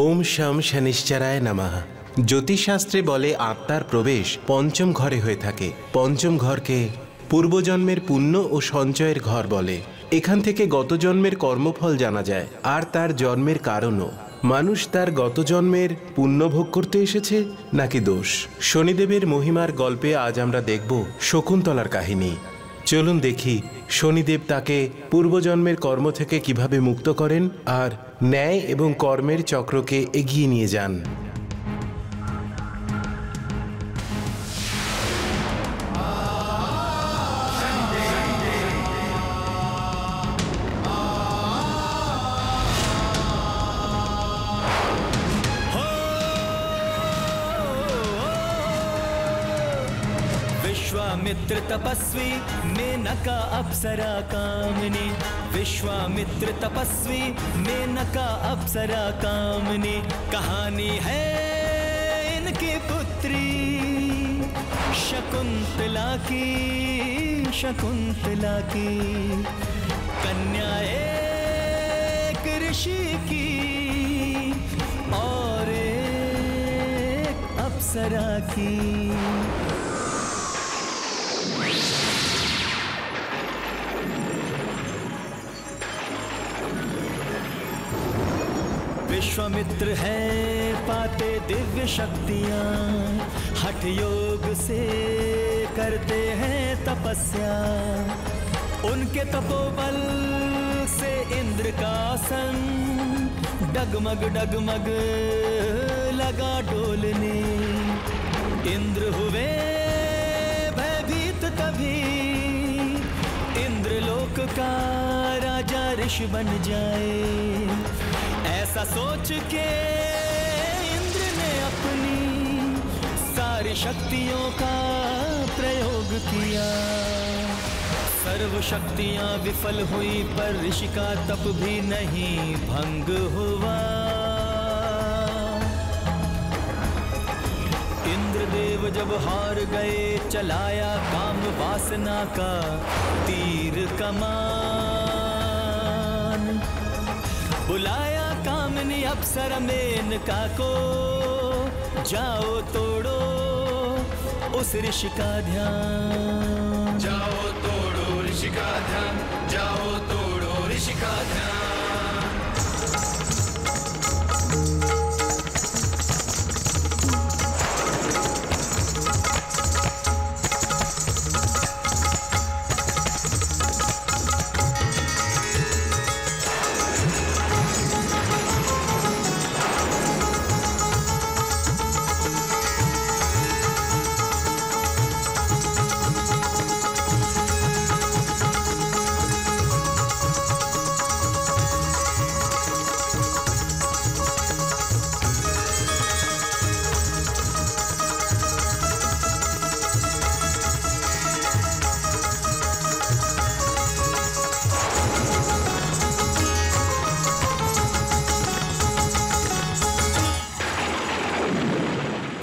ওম শম শনিশ্চরায় নমঃ। জ্যোতিষশাস্ত্রে বলে আত্মার প্রবেশ পঞ্চম ঘরে হয়ে থাকে। পঞ্চম ঘরকে পূর্বজন্মের পুণ্য ও সঞ্চয়ের ঘর বলে। এখান থেকে গত জন্মের কর্মফল জানা যায়, আর তার জন্মের কারণও। মানুষ তার গত জন্মের পুণ্য ভোগ করতে এসেছে নাকি দোষ। শনিদেবের মহিমার গল্পে আজ আমরা দেখব শকুন্তলার কাহিনী। চলুন দেখি শনিদেব তাকে পূর্বজন্মের কর্ম থেকে কিভাবে মুক্ত করেন আর ন্যায় এবং কর্মের চক্রকে এগিয়ে নিয়ে যান। विश्वामित्र तपस्वी मेनका अप्सरा कामिनी। विश्वामित्र तपस्वी मेनका अप्सरा कामिनी। कहानी है इनकी पुत्री शकुंतला की। शकुंतला की कन्या एक ऋषि की और एक अप्सरा की। विश्वामित्र है पाते दिव्य शक्तियाँ, हठ योग से करते हैं तपस्या। उनके तपोबल से इंद्र का सन डगमग डगमग लगा डोलने। इंद्र हुए भयभीत तभी इंद्रलोक का राजा ऋषि बन जाए। ऐसा सोच के इंद्र ने अपनी सारी शक्तियों का प्रयोग किया। सर्व शक्तियां विफल हुई पर ऋषि का तप भी नहीं भंग हुआ। इंद्रदेव जब हार गए चलाया काम वासना का तीर कमान। बुलाया कामिनी अप्सरा मेनका को, जाओ तोड़ो उस ऋषि का ध्यान। जाओ तोड़ो ऋषि का ध्यान, जाओ तोड़ो ऋषि का ध्यान।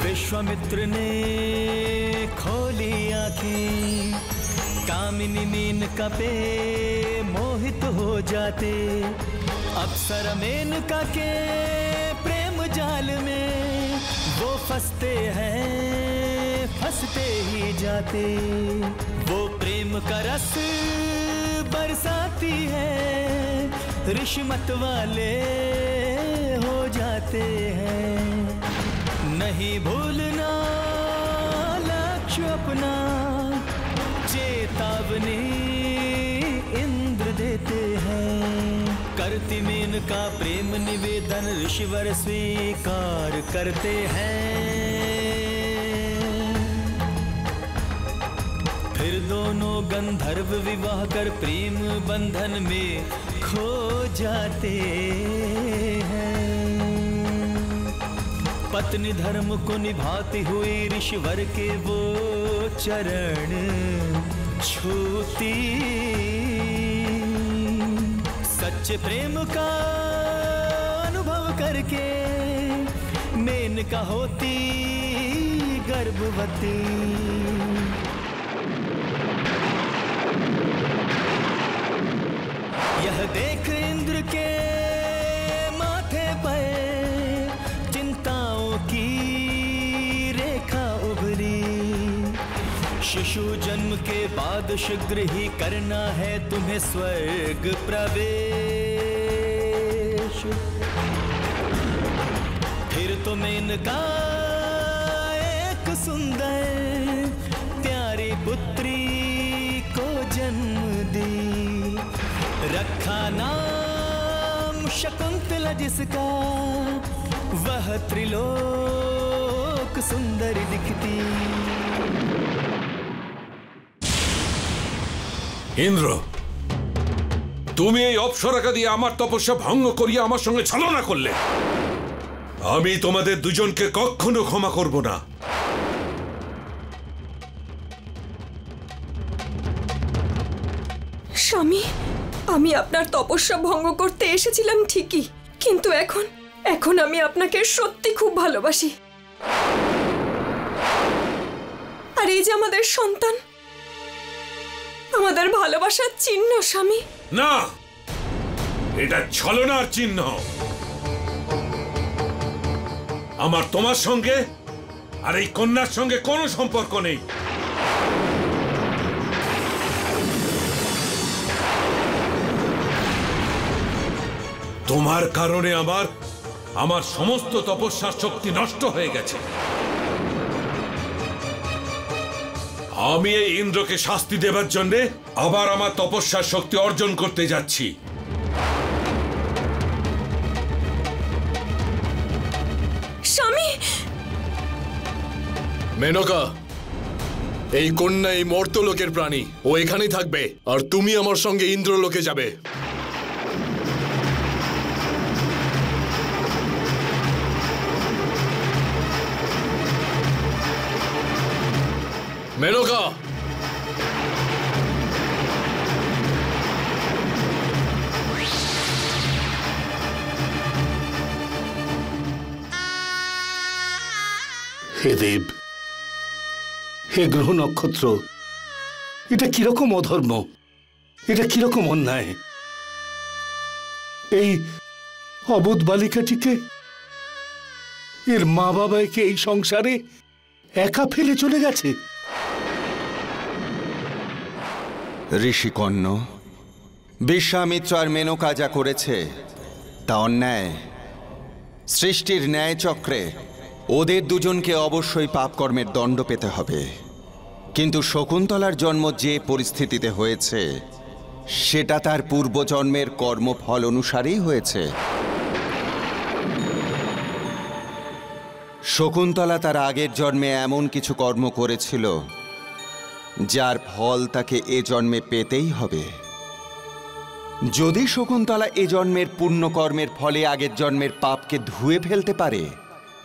विश्वामित्र ने खोली आंखें, कामिनी मेनका पे मोहित हो जाते। अप्सरा मेनका के प्रेम जाल में वो फंसते हैं, फंसते ही जाते। वो प्रेम का रस बरसाती है, ऋषि मत वाले हो जाते हैं। नहीं भूलना लक्ष्य अपना, चेतावनी इंद्र देते हैं। करती मेनका प्रेम निवेदन ऋषिवर स्वीकार करते हैं। फिर दोनों गंधर्व विवाह कर प्रेम बंधन में खो जाते हैं। पत्नी धर्म को निभाती हुई ऋषिवर के वो चरण छूती। सच्चे प्रेम का अनुभव करके मेनका होती गर्भवती। यह देख इंद्र के माथे पर शिशु जन्म के बाद शीघ्र ही करना है तुम्हें स्वर्ग प्रवेश। फिर तुम इनका एक सुंदर प्यारी पुत्री को जन्म दी, रखा नाम शकुंतला जिसका, वह त्रिलोक सुंदरी दिखती। ইন্দ্র, তুমি এই অপ্সরাকে দিয়ে আমার তপস্যা ভঙ্গ করিয়ে আমার সঙ্গে ছলনা করলে। আমি তোমাদের দুজনকে কখনো ক্ষমা করব না। স্বামী, আমি আপনার তপস্যা ভঙ্গ করতে এসেছিলাম ঠিকই, কিন্তু এখন আমি আপনাকে সত্যি খুব ভালোবাসি। আর এই যে আমাদের সন্তান, আমাদের ভালোবাসার চিহ্ন স্বামী। না, এটা ছলনার চিহ্ন। আমার তোমার সঙ্গে আর এই কন্যার সঙ্গে কোনো সম্পর্ক নেই। তোমার কারণে আমার সমস্ত তপস্যার শক্তি নষ্ট হয়ে গেছে। আমি এই ইন্দ্রকে শাস্তি দেবার জন্য আবার আমার তপস্যার শক্তি অর্জন করতে যাচ্ছি। স্বামী, মেনকা, এই কন্যা এই মর্তলোকের প্রাণী, ও এখানেই থাকবে, আর তুমি আমার সঙ্গে ইন্দ্রলোকে যাবে। মেনকা, হে দেব, হে গ্রহ নক্ষত্র, এটা কিরকম অধর্ম, এটা কিরকম অন্যায়। এই অবোধ বালিকাটিকে, এর মা বাবাকে এই সংসারে একা ফেলে চলে গেছে। ঋষিকন্য, বিশ্বামিত্র আর মেনকা যা করেছে তা অন্যায়। সৃষ্টির ন্যায় চক্রে ওদের দুজনকে অবশ্যই পাপকর্মের দণ্ড পেতে হবে, কিন্তু শকুন্তলার জন্ম যে পরিস্থিতিতে হয়েছে সেটা তার পূর্বজন্মের কর্মফল অনুসারেই হয়েছে। শকুন্তলা তার আগের জন্মে এমন কিছু কর্ম করেছিল যার ফল তাকে এ জন্মে পেতেই হবে। যদি শকুন্তলা এ জন্মের পুণ্যকর্মের ফলে আগের জন্মের পাপকে ধুয়ে ফেলতে পারে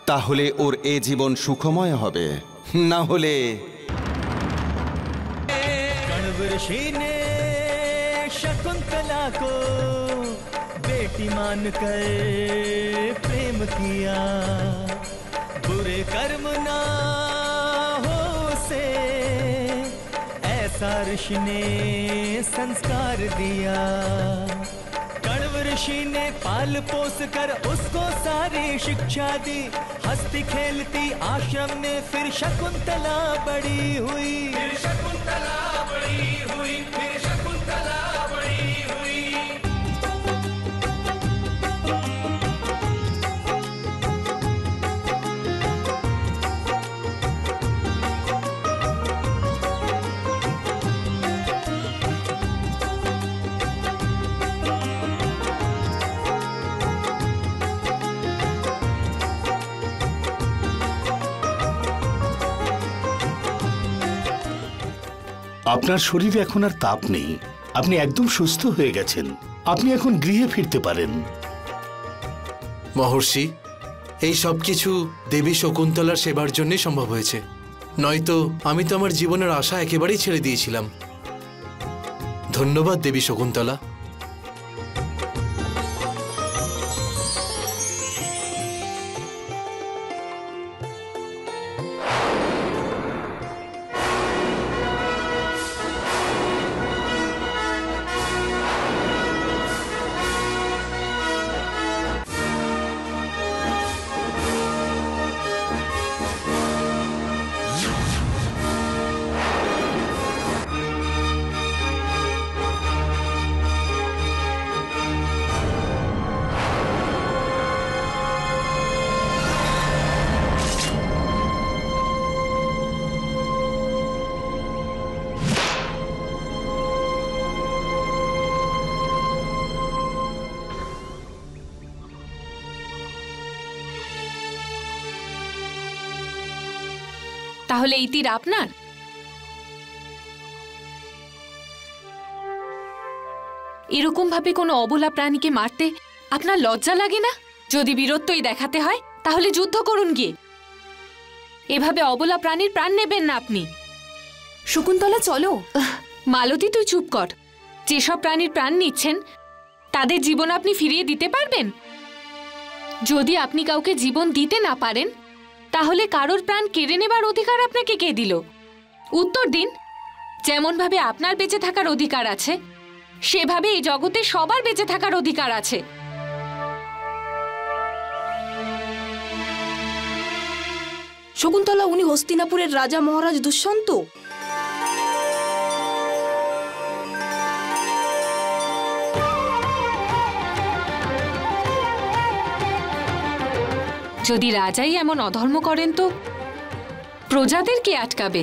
তাহলে ওর এ জীবন সুখময় হবে, না হলে कण्व ऋषि ने शकुंतला को बेटी मानकर प्रेम किया, बुरे कर्म ना हो से ऐसा ऋषि ने संस्कार दिया। कण्व ऋषि ने पाल पोस कर उसको सारी शिक्षा दी, हंसती खेलती आश्रम में फिर शकुंतला बड़ी हुई। फिर शकुंतला बड़ी हुई, फिर शकुंतला बड़ी हुई। আপনার শরীরে এখন আর তাপ নেই, আপনি একদম সুস্থ হয়ে গেছেন, আপনি এখন গৃহে ফিরতে পারেন। মহর্ষি, এই সব কিছু দেবী শকুন্তলার সেবার জন্যই সম্ভব হয়েছে, নয়তো আমি তো আমার জীবনের আশা একেবারেই ছেড়ে দিয়েছিলাম। ধন্যবাদ দেবী শকুন্তলা। তাহলে এই তীর আপনার? এরকম ভাবে কোনো অবলা প্রাণীকে মারতে আপনার লজ্জা লাগে না? যদি বীরত্বই দেখাতে হয় তাহলে যুদ্ধ করুন গিয়ে। এভাবে অবলা প্রাণীর প্রাণ নেবেন না আপনি। শকুন্তলা চলো। মালতী তুই চুপ কর। যেসব প্রাণীর প্রাণ নিচ্ছেন তাদের জীবন আপনি ফিরিয়ে দিতে পারবেন? যদি আপনি কাউকে জীবন দিতে না পারেন তাহলে কারোর প্রাণ কেড়ে নেবার অধিকার আপনাকে কে দিল? উত্তর দিন। যেমন ভাবে আপনার বেঁচে থাকার অধিকার আছে সেভাবে এই জগতে সবার বেঁচে থাকার অধিকার আছে। শকুন্তলা, উনি হস্তিনাপুরের রাজা মহারাজ দুষ্যন্ত। যদি রাজাই এমন অধর্ম করেন তো প্রজাদের কে আটকাবে?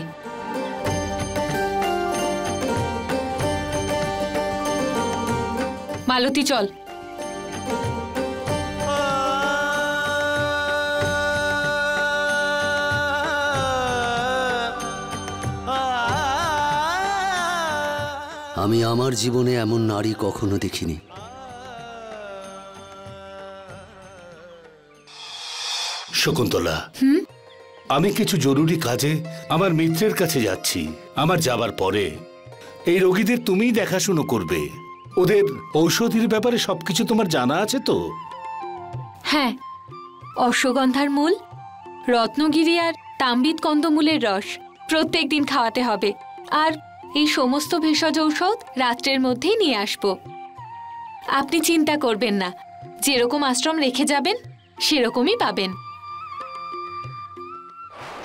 মালতী চল। আমি আমার জীবনে এমন নারী কখনো দেখিনি। শকুন্তলা, আমি কিছু জরুরি কাজে আমার মিত্রের কাছে যাচ্ছি। আমার যাবার পরে এই রোগীদের তুমিই দেখাশুনো করবে। ওদের ঔষধির ব্যাপারে সবকিছু তোমার জানা আছে তো? হ্যাঁ, অশ্বগন্ধার মূল, রত্নগিরি আর তাম্বিত কন্দমূলের রস প্রত্যেক দিন খাওয়াতে হবে। আর এই সমস্ত ভেষজ ঔষধ রাত্রের মধ্যেই নিয়ে আসব। আপনি চিন্তা করবেন না, যেরকম আশ্রম রেখে যাবেন সেরকমই পাবেন।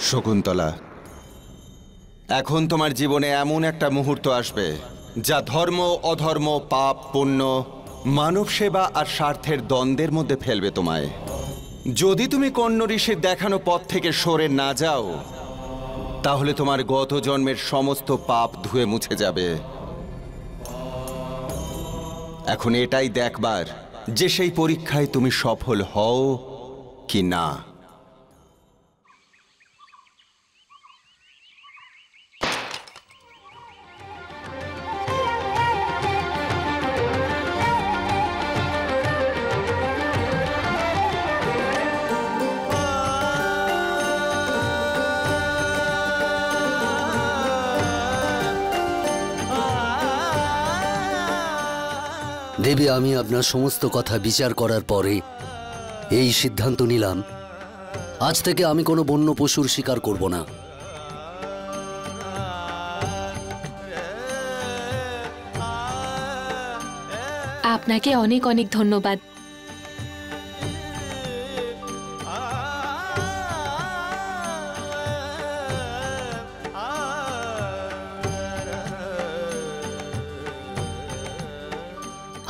শকুন্তলা, এখন তোমার জীবনে এমন একটা মুহূর্ত আসবে যা ধর্ম অধর্ম, পাপ পুণ্য, মানব সেবা আর স্বার্থের দ্বন্দ্বের মধ্যে ফেলবে তোমায়। যদি তুমি কণ্য ঋষির দেখানো পথ থেকে সরে না যাও তাহলে তোমার গত জন্মের সমস্ত পাপ ধুয়ে মুছে যাবে। এখন এটাই দেখবার যে সেই পরীক্ষায় তুমি সফল হও কি না। দেবী, আমি আপনার সমস্ত কথা বিচার করার পরে এই সিদ্ধান্ত নিলাম, আজ থেকে আমি কোনো বন্য পশুর শিকার করব না। আপনাকে অনেক অনেক ধন্যবাদ।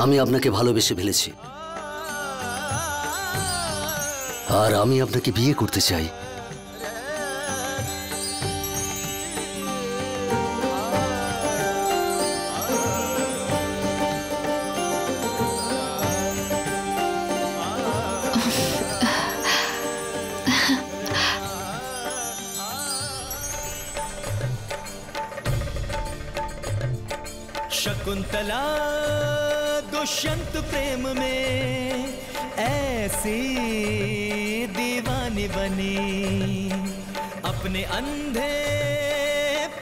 আমি আপনাকে ভালোবেসে ফেলেছি আর আমি আপনাকে বিয়ে করতে চাই। शकुंतला दुष्यंत प्रेम में ऐसी दीवानी बनी, अपने अंधे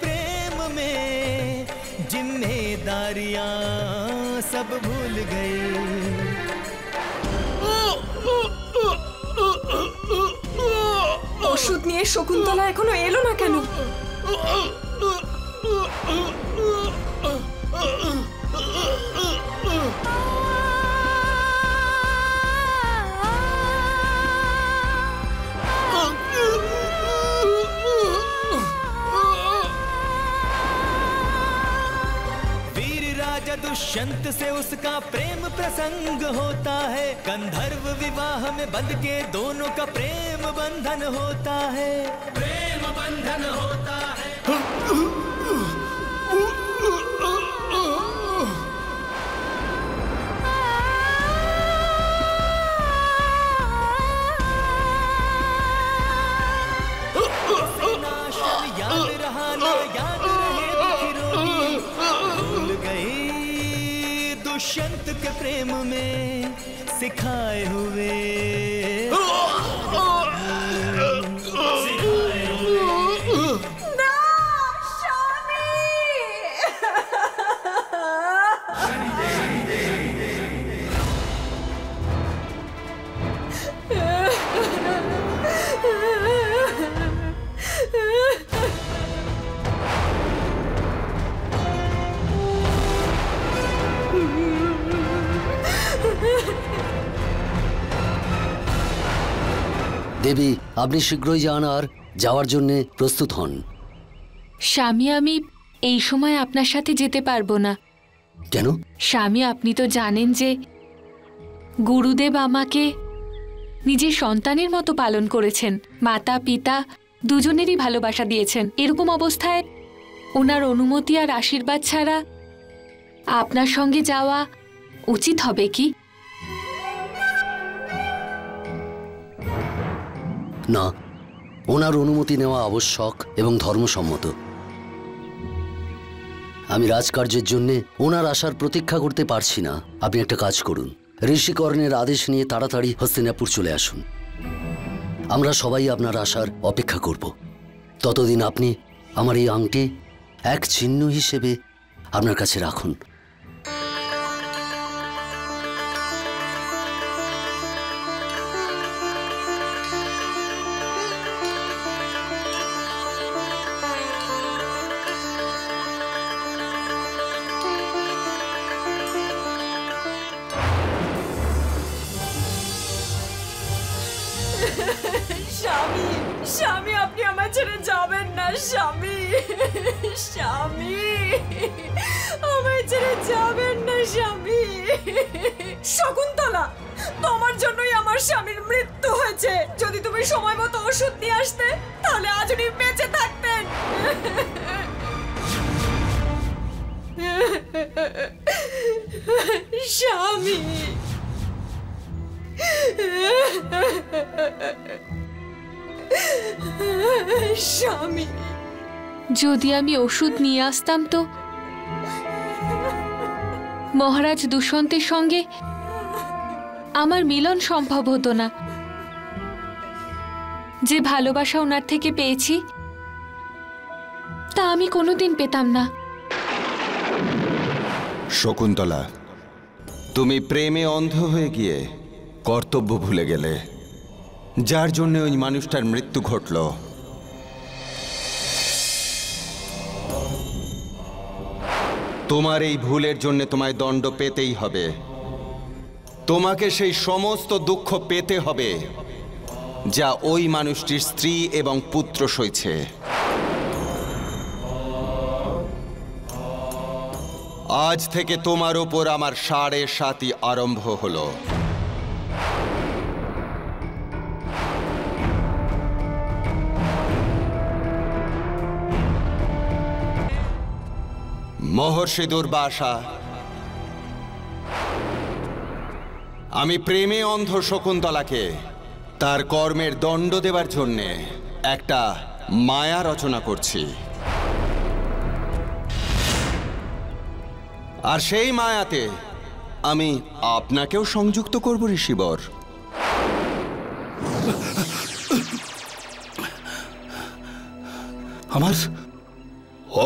प्रेम में जिम्मेदारियां सब भूल गई। ওষুধ নিয়ে শকুন্তলা এখনো এলো না কেন? दुष्यंत से उसका प्रेम प्रसंग होता है, गंधर्व विवाह में बंध के दोनों का प्रेम बंधन होता है, प्रेम बंधन होता है। खाना याद रहे दुखी रोटी, भूल गई दुष्यंत के प्रेम में सिखाए हुए দেবী, আপনি শীঘ্রই যান আর যাওয়ার জন্য প্রস্তুত হন। স্বামী, আমি এই সময় আপনার সাথে যেতে পারবো না। কেন? স্বামী, আপনি তো জানেন যে গুরুদেব আমাকে নিজের সন্তানের মতো পালন করেছেন, মাতা পিতা দুজনেরই ভালোবাসা দিয়েছেন। এরকম অবস্থায় ওনার অনুমতি আর আশীর্বাদ ছাড়া আপনার সঙ্গে যাওয়া উচিত হবে কি? না, ওনার অনুমতি নেওয়া আবশ্যক এবং ধর্মসম্মত। আমি রাজকার্যের জন্য ওনার আসার প্রতীক্ষা করতে পারছি না। আপনি একটা কাজ করুন, ঋষিকর্ণের আদেশ নিয়ে তাড়াতাড়ি হস্তিনাপুর চলে আসুন। আমরা সবাই আপনার আসার অপেক্ষা করব। ততদিন আপনি আমার এই আংটি এক চিহ্ন হিসেবে আপনার কাছে রাখুন। স্বামী, স্বামী, আপনি আমার ছেড়ে যাবেন না। স্বামী, স্বামী, আমায় ছেড়ে যাবেন না। স্বামী, শকুন্তলা, তোমার জন্যই আমার স্বামীর মৃত্যু হয়েছে। যদি তুমি সময় মতো ওষুধ নিয়ে আসতে, তাহলে আজ উনি বেঁচে থাকতেন। স্বামী, স্বামী, যদি আমি ওষুধ নিয়ে আসতাম তো মহারাজ দুষ্যন্তের সঙ্গে আমার মিলন সম্ভব হতো না। যে ভালোবাসা ওনার থেকে পেয়েছি তা আমি কোনোদিন পেতাম না। শকুন্তলা, তুমি প্রেমে অন্ধ হয়ে গিয়ে কর্তব্য ভুলে গেলে, যার জন্য ওই মানুষটার মৃত্যু ঘটল। তোমার এই ভুলের জন্য তোমায় দণ্ড পেতেই হবে। তোমাকে সেই সমস্ত দুঃখ পেতে হবে যা ওই মানুষটির স্ত্রী এবং পুত্র সইছে। আজ থেকে তোমার ওপর আমার 7.5 আরম্ভ হলো। মহর্ষি দুর্বাসা, আমি প্রেমে অন্ধ শকুন্তলাকে তার কর্মের দণ্ড দেবার জন্যে একটা মায়া রচনা করছি। আর সেই মায়াতে আমি আপনাকেও সংযুক্ত করব ঋষিবর। আমার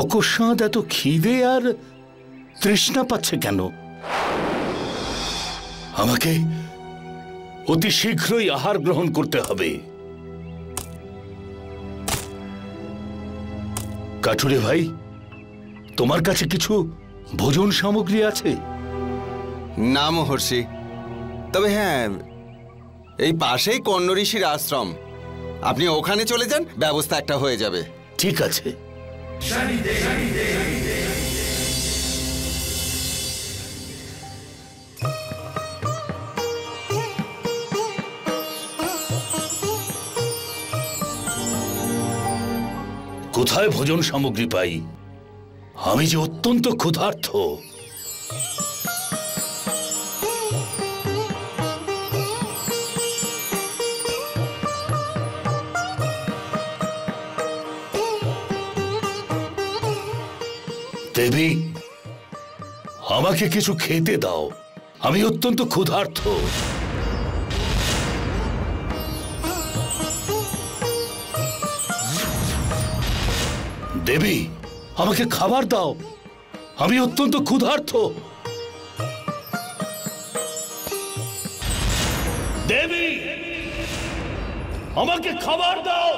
অকস্মাৎ এত খিদে আর তৃষ্ণা পাচ্ছে কেন? আমাকে অতি শীঘ্রই আহার গ্রহণ করতে হবে। কাঠুরে ভাই, তোমার কাছে কিছু ভোজন সামগ্রী আছে? না মহর্ষি, তবে হ্যাঁ, এই পাশেই কণ্য ঋষির আশ্রম, আপনি ওখানে চলে যান, ব্যবস্থা একটা হয়ে যাবে। ঠিক আছে। কোথায় ভোজন সামগ্রী পাই? আমি যে অত্যন্ত ক্ষুধার্ত। দেবী, আমাকে কিছু খেতে দাও, আমি অত্যন্ত ক্ষুধার্ত। দেবী, আমাকে খাবার দাও, আমি অত্যন্ত ক্ষুধার্ত। দেবী, আমাকে খাবার দাও।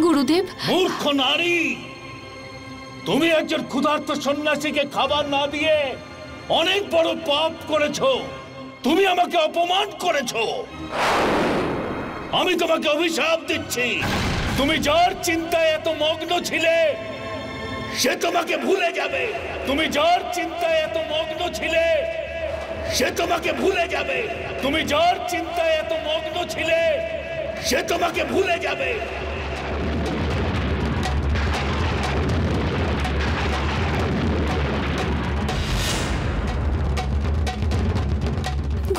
গুরুদেব। মূর্খ নারী, তুমি একজন ক্ষুধার্ত সন্ন্যাসীকে খাবার না দিয়ে অনেক বড় পাপ করেছো। তুমি আমাকে অপমান করেছো। আমি তোমাকে অভিশাপ দিচ্ছি। তুমি যার চিন্তায় এত মগ্ন ছিলে সে তোমাকে ভুলে যাবে। তুমি যার চিন্তায় এত মগ্ন ছিলে সে তোমাকে ভুলে যাবে। তুমি যার চিন্তায় এত মগ্ন ছিলে সে তোমাকে ভুলে যাবে।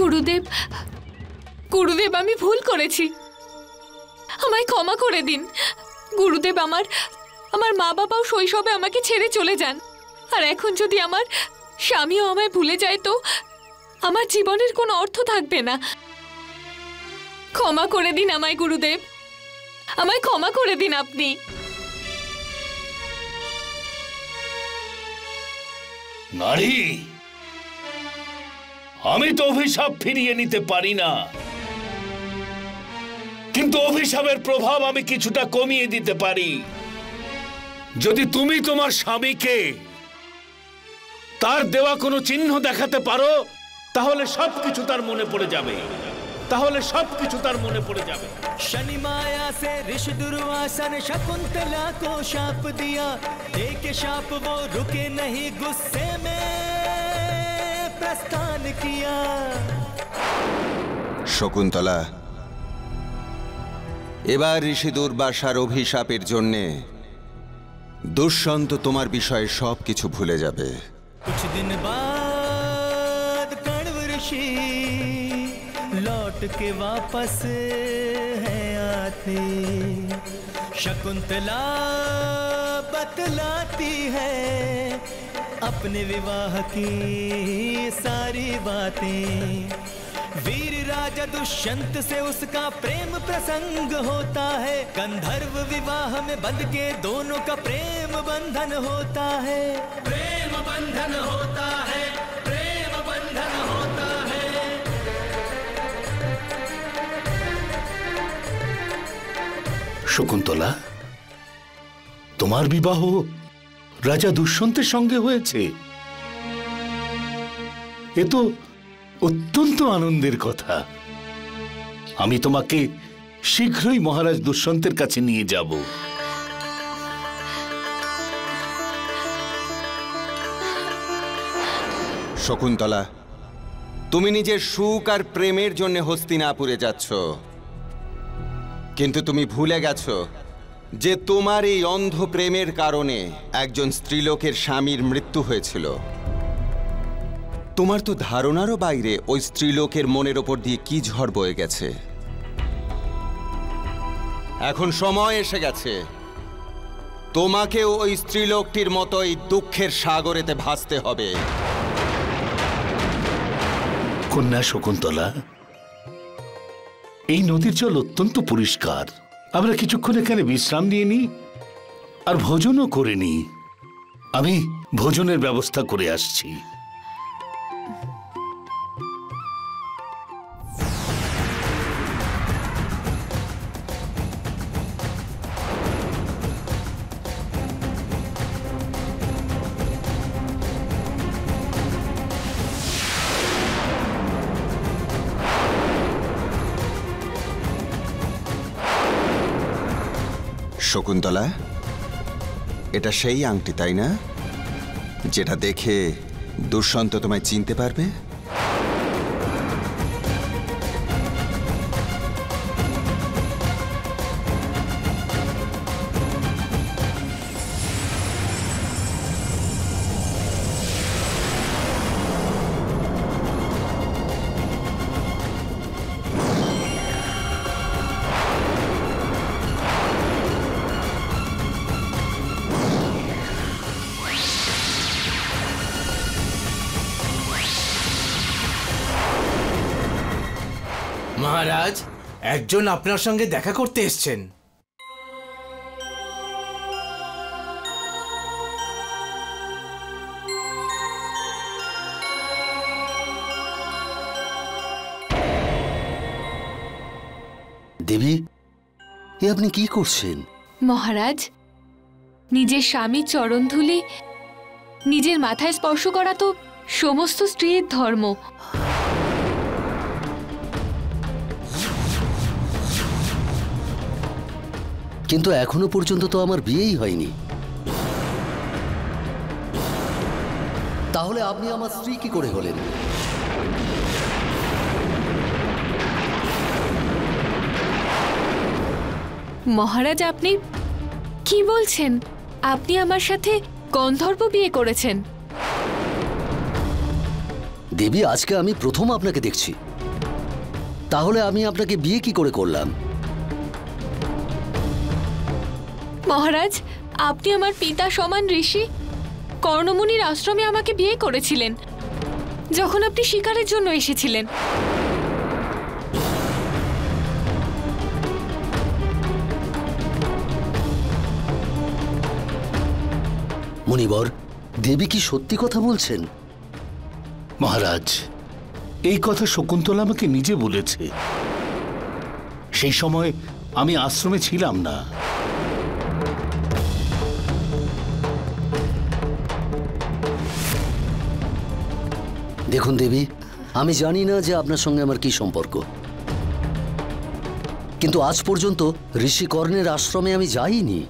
গুরুদেব, গুরুদেব, আমি ভুল করেছি, আমায় ক্ষমা করে দিন। গুরুদেব, আমার মা বাবাও শৈশবে আমাকে ছেড়ে চলে যান, আর এখন যদি আমার স্বামীও আমায় ভুলে যায় তো আমার জীবনের কোনো অর্থ থাকবে না। ক্ষমা করে দিন আমায় গুরুদেব, আমায় ক্ষমা করে দিন আপনি। নারী, আমি তো অভিশাপ ফিরিয়ে নিতে পারি না, কিন্তু অভিশাপের প্রভাব আমি কিছুটা কমিয়ে দিতে পারি। যদি তুমি তোমার স্বামীকে তার দেওয়া কোনো চিহ্ন দেখাতে পারো তাহলে সবকিছু তার মনে পড়ে যাবে। शनि माया से ऋषि दुर्वासा ने शकुंतला को शाप दिया। देके शाप वो रुके नहीं, गुस्से में प्रस्थान किया। শকুন্তলা, এবার ঋষি দুর্বাসার অভিশাপের জন্যে দুষ্যন্ত তোমার বিষয়ে সবকিছু ভুলে যাবে। कुछ दिन बाद कण्व ऋषि लौट के वापस है आते। शकुंतला बतलाती है अपने विवाह की सारी बातें। वीर राजा दुष्यंत से उसका प्रेम प्रसंग होता है। गंधर्व विवाह में बंध के दोनों का प्रेम बंधन होता है। प्रेम बंधन होता है, प्रेम बंधन होता है। শকুন্তলা, তোমার বিবাহ রাজা দুষ্যন্তের সঙ্গে হয়েছে, এ তো অত্যন্ত আনন্দের কথা। আমি তোমাকে শীঘ্রই মহারাজ দুষ্যন্তের কাছে নিয়ে যাব। শকুন্তলা, তুমি নিজের সুখ আর প্রেমের জন্য হস্তিনাপুরে যাচ্ছ, কিন্তু তুমি ভুলে গেছো যে তোমার এই অন্ধ প্রেমের কারণে একজন স্ত্রীলোকের স্বামীর মৃত্যু হয়েছিল। তোমার তো ধারণারও বাইরে ওই স্ত্রীলোকের মনের ওপর দিয়ে কি ঝড় বয়ে গেছে। এখন সময় এসে গেছে তোমাকে ওই স্ত্রীলোকটির মতোই দুঃখের সাগরেতে ভাসতে হবে। কন্যা শকুন্তলা, এই নদীর জল অত্যন্ত পরিষ্কার। আমরা কিছুক্ষণ এখানে বিশ্রাম নিয়ে নিই আর ভোজনও করে নিই। আমি ভোজনের ব্যবস্থা করে আসছি। শকুন্তলা, এটা সেই আংটি তাই না, যেটা দেখে দুষ্যন্ত তোমায় চিনতে পারবে? মহারাজ, একজন আপনার সঙ্গে দেখা করতে এসেছেন। দেবী, এ আপনি কি করছেন? মহারাজ, নিজের স্বামীর চরণধুলি নিজের মাথায় স্পর্শ করা তো সমস্ত স্ত্রীর ধর্ম। কিন্তু এখনো পর্যন্ত তো আমার বিয়েই হয়নি। তাহলে আপনি আমার স্ত্রী কি করে হলেন? মহারাজ, আপনি কি বলছেন? আপনি আমার সাথে গন্ধর্ব বিয়ে করেছেন? দেবী, আজকে আমি প্রথম আপনাকে দেখছি। তাহলে আমি আপনাকে বিয়ে কি করে করলাম? মহারাজ, আপনি আমার পিতা সমান ঋষি কর্ণমুনির আশ্রমে আমাকে বিয়ে করেছিলেন যখন আপনি শিকারের জন্য এসেছিলেন। মুনিবর, দেবী কি সত্যি কথা বলছেন? মহারাজ, এই কথা শকুন্তলা আমাকে নিজে বলেছে। সেই সময় আমি আশ্রমে ছিলাম না। দেখুন দেবী, আমি জানি না যে আপনার সঙ্গে আমার কি সম্পর্ক, কিন্তু আজ পর্যন্ত ঋষি কর্ণের আশ্রমে আমি যাইনি।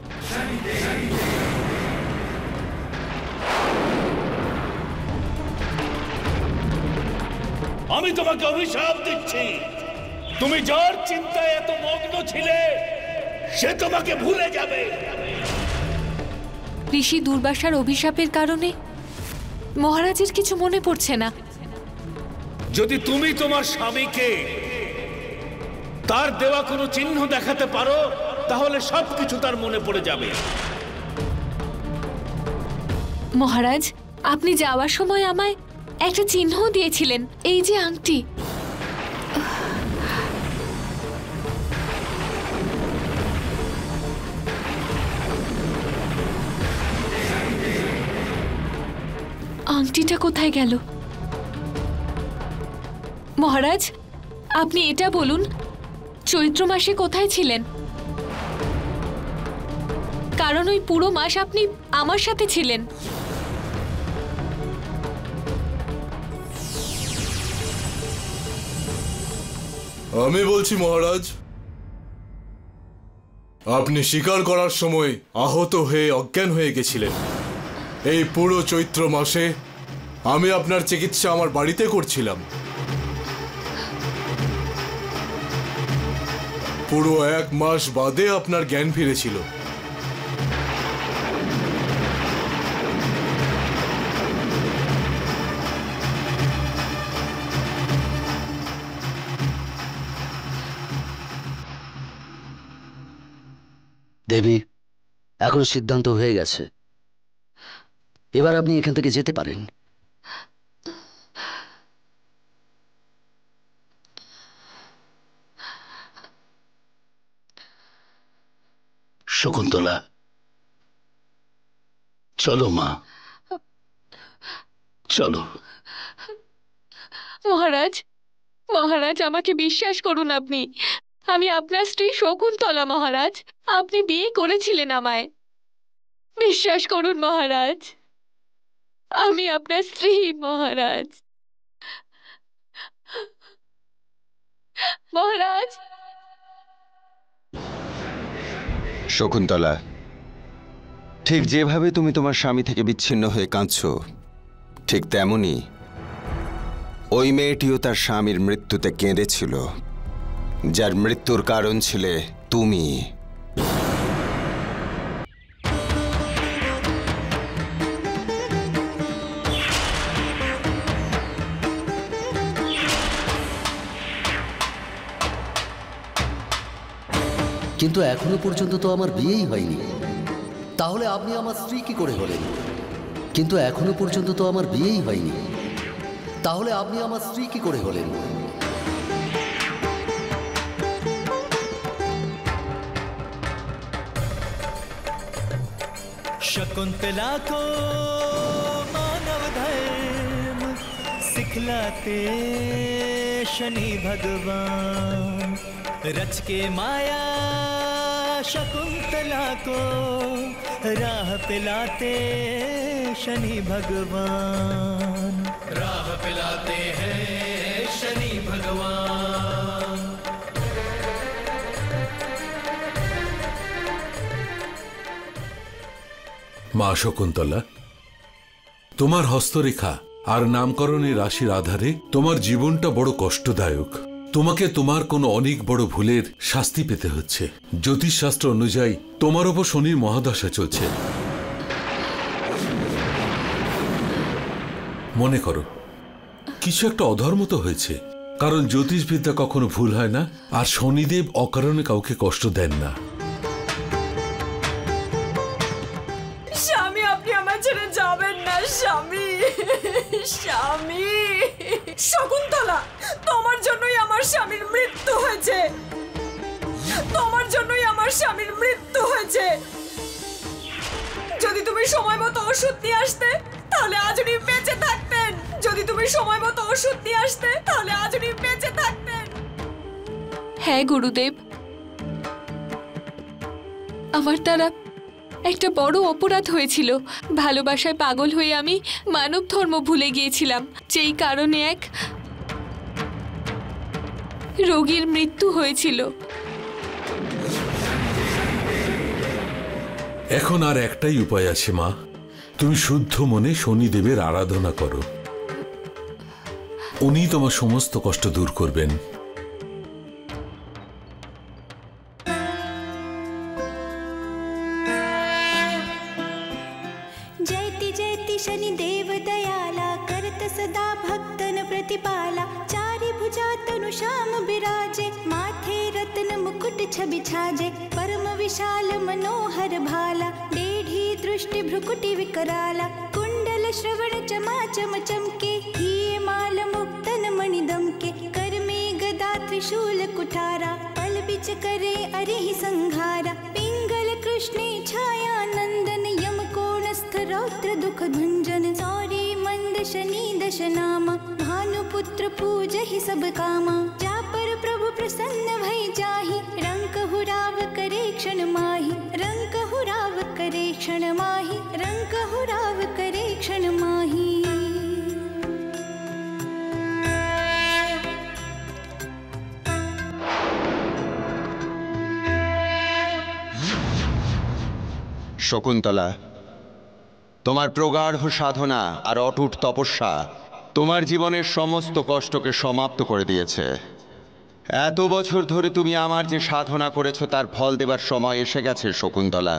আমি তোমাকে অভিশাপ দিচ্ছি, তুমি যার চিন্তায় এত মগ্ন ছিলে সে তোমাকে ভুলে যাবে। ঋষি দুর্বাসার অভিশাপের কারণে মহারাজের কিছু মনে পড়ছে না। যদি তুমি তোমার স্বামীকে তার দেওয়া কোনো চিহ্ন দেখাতে পারো তাহলে সবকিছু তার মনে পড়ে যাবে। মহারাজ, আপনি যাওয়ার সময় আমায় একটা চিহ্ন দিয়েছিলেন, এই যে আংটি। আংটিটা কোথায় গেল? মহারাজ, আপনি এটা বলুন, চৈত্র মাসে কোথায় ছিলেন? কারণ ওই পুরো মাস আপনি আমার সাথে ছিলেন। আমি বলছি মহারাজ, আপনি শিকার করার সময় আহত হয়ে অজ্ঞান হয়ে গেছিলেন। এই পুরো চৈত্র মাসে আমি আপনার চিকিৎসা আমার বাড়িতে করছিলাম। পুরো 1 মাস বাদে আপনার জ্ঞান ফিরেছিল। দেবী, এখন সিদ্ধান্ত হয়ে গেছে, এবার আপনি এখান থেকে যেতে পারেন। শকুন্তলা, চলো মা, চলো। মহারাজ, মহারাজ, আমাকে বিশ্বাস করুন, আমি আপনার স্ত্রী শকুন্তলা। মহারাজ, আপনি বিয়ে করেছিলেন আমায়, বিশ্বাস করুন মহারাজ, আমি আপনার স্ত্রী। মহারাজ, মহারাজ। শকুন্তলা, ঠিক যেভাবে তুমি তোমার স্বামী থেকে বিচ্ছিন্ন হয়ে কাঁদছো, ঠিক তেমনি ওই মেয়েটিও তার স্বামীর মৃত্যুতে কেঁদেছিল, যার মৃত্যুর কারণ ছিলে তুমি। কিন্তু এখনো পর্যন্ত তো আমার বিয়েই হয়নি, তাহলে আপনি আমার স্ত্রী কি করে হলেন? কিন্তু এখনো পর্যন্ত তো আমার বিয়েই হয়নি, তাহলে আপনি আমার স্ত্রী কি করে হলেন? शकुंतला को मानव धर्म सिखलाते शनि भगवान, रच के माया शकुंतला को राह पिलाते शनि भगवान। राह पिलाते हैं शनि भगवान। মা শকুন্তলা, তোমার হস্তরেখা আর নামকরণের রাশির আধারে তোমার জীবনটা বড় কষ্টদায়ক। তোমাকে তোমার কোনো অনেক বড় ভুলের শাস্তি পেতে হচ্ছে। জ্যোতিষশাস্ত্র অনুযায়ী তোমার ওপর শনির মহাদশা চলছে। মনে করো কিছু একটা অধর্ম তো হয়েছে, কারণ জ্যোতিষবিদ্যা কখনো ভুল হয় না, আর শনিদেব অকারণে কাউকে কষ্ট দেন না। স্বামী, আপনি আমার ছেড়ে যাবেন না স্বামী। স্বামী, শকুন্তলা, তোমার জন্যই আমার স্বামীর মৃত্যু হয়েছে। তোমার জন্যই আমার স্বামীর মৃত্যু হয়েছে। যদি তুমি সময় মতো ওষুধ নিয়ে আসতে তাহলে আজ উনি বেঁচে থাকতেন। যদি তুমি সময় মতো ওষুধ নিয়ে আসতে তাহলে আজ উনি বেঁচে থাকতেন। হ্যাঁ গুরুদেব, আমার দ্বারা একটা বড় অপরাধ হয়েছিল। ভালোবাসায় পাগল হয়ে আমি মানব ধর্ম ভুলে গিয়েছিলাম, যেই কারণে এক রোগীর মৃত্যু হয়েছিল। এখন আর একটাই উপায় আছে মা, তুমি শুদ্ধ মনে শনিদেবের আরাধনা করো। উনি তোমার সমস্ত কষ্ট দূর করবেন। जयति जयति शनि देव दयाला, करत सदा भक्तन प्रतिपाला। चारि भुजा तनु श्याम बिराजे, माथे रत्न मुकुट छवि छाजे। परम विशाल मनोहर भाला, डेढ़ी दृष्टि भ्रुकुटि विकराला। कुंडल श्रवण चमाचम चमके, हिये माल मुक्तन मणि दमके। कर में गदा त्रिशूल कुठारा, पल बिच करे अरिहि संघारा। पिंगल कृष्णे छाया नंदन, यम कोणस्थ रौद्र दुख भंजन। सौरी मंद शनि दश नामा, भानुपुत्र पूजहि सब कामा। जा पर प्रभु प्रसन्न भई जाहि, रंक हुराव करे क्षण माहि। रंक हुराव करे क्षण माहि, रंक हुराव करे क्षण माहि। শকুন্তলা, তোমার প্রগাঢ় সাধনা আর অটুট তপস্যা তোমার জীবনের সমস্ত কষ্টকে সমাপ্ত করে দিয়েছে। এত বছর ধরে তুমি আমার যে সাধনা করেছো তার ফল দেবার সময় এসে গেছে শকুন্তলা।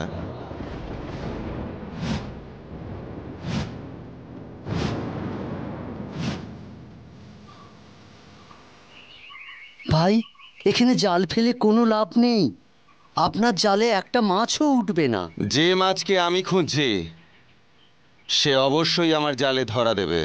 ভাই, এখানে জাল ফেলে কোনো লাভ নেই। আপনার জালে একটা মাছও উঠবে না। যে মাছকে আমি খুঁজছি সে অবশ্যই আমার জালে ধরা দেবে।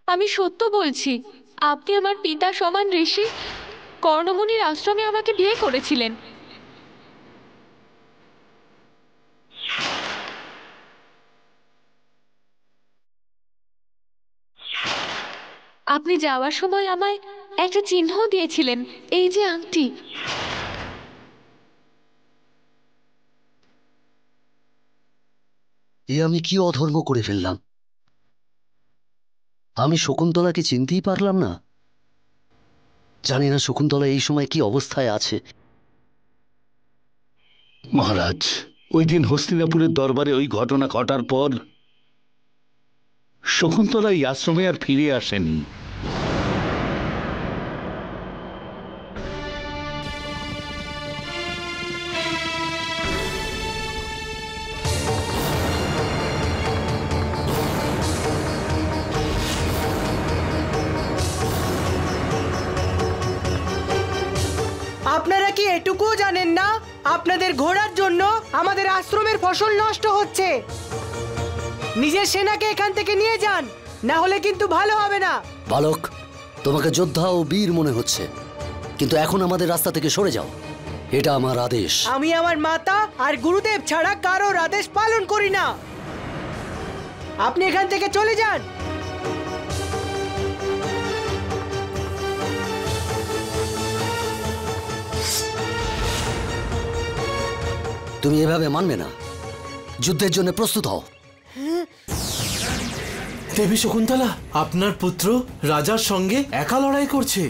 আমি সত্য বলছি, আপনি আমার পিতা সমান ঋষি কর্ণমুনির আশ্রমে আমাকে বিয়ে করেছিলেন। আপনি যাওয়ার সময় আমায় একটা চিহ্ন দিয়েছিলেন, এই যে আংটি। এ আমি কি অধর্ম করে ফেললাম? আমি শকুন্তলাকে চিনতেই পারলাম না। জানি না শকুন্তলা এই সময় কি অবস্থায় আছে। মহারাজ, ওই দিন হস্তিনাপুরের দরবারে ওই ঘটনা ঘটার পর শকুন্তলা এই আশ্রমে আর ফিরে আসেনি। কি এটুকুও জানেন না আপনাদের ঘোড়ার জন্য আমাদের আশ্রমের ফসল নষ্ট হচ্ছে? নিজের সেনাকে এখান থেকে নিয়ে যান, না হলে কিন্তু ভালো হবে না। বালক, তোমাকে যোদ্ধা ও বীর মনে হচ্ছে, কিন্তু এখন আমাদের রাস্তা থেকে সরে যাও। এটা আমার আদেশ। আমি আমার মাতা আর গুরুদেব ছাড়া কারোর আদেশ পালন করি না। আপনি এখান থেকে চলে যান। তুমি এভাবে মানবে না। যুদ্ধের জন্য প্রস্তুত হও। দেবী শকুন্তলা, আপনার পুত্র রাজার সঙ্গে একা লড়াই করছে।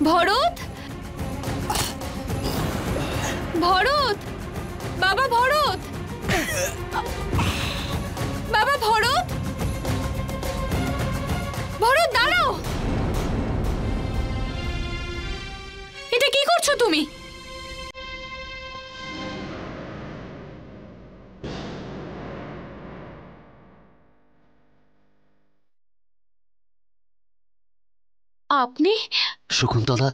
ভরত, ভরত, বাবা ভরত, বাবা ভরত, ভরত দাঁড়াও। এটা কি করছো তুমি? আপনি? শকুন্তলা,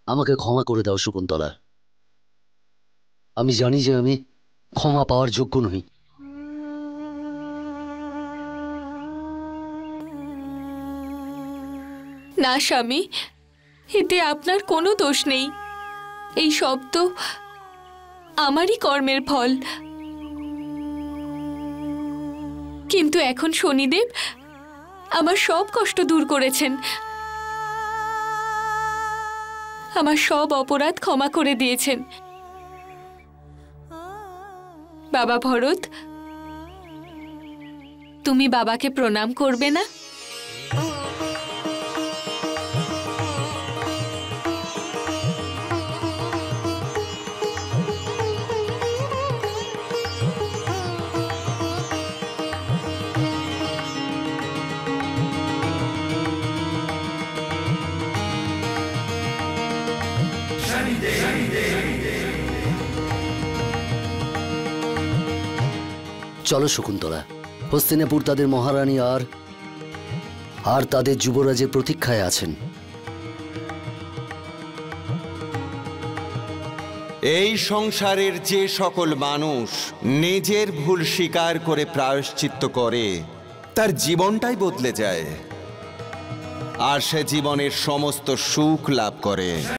আমাকে ক্ষমা করে দাও শকুন্তলা। আমি জানি যে আমি ক্ষমা পাওয়ার যোগ্য নই। না স্বামী, এতে আপনার কোনো দোষ নেই। এই সব তো আমারই কর্মের ফল। কিন্তু এখন শনিদেব আমার সব কষ্ট দূর করেছেন, আমার সব অপরাধ ক্ষমা করে দিয়েছেন। বাবা ভরত, তুমি বাবাকে প্রণাম করবে না? চলো শকুন্তলা, হস্তিনাপুর তাদের মহারানী আর তাদের যুবরাজের প্রতীক্ষায় আছেন। এই সংসারের যে সকল মানুষ নিজের ভুল স্বীকার করে প্রায়শ্চিত্ত করে, তার জীবনটাই বদলে যায় আর সে জীবনের সমস্ত সুখ লাভ করে।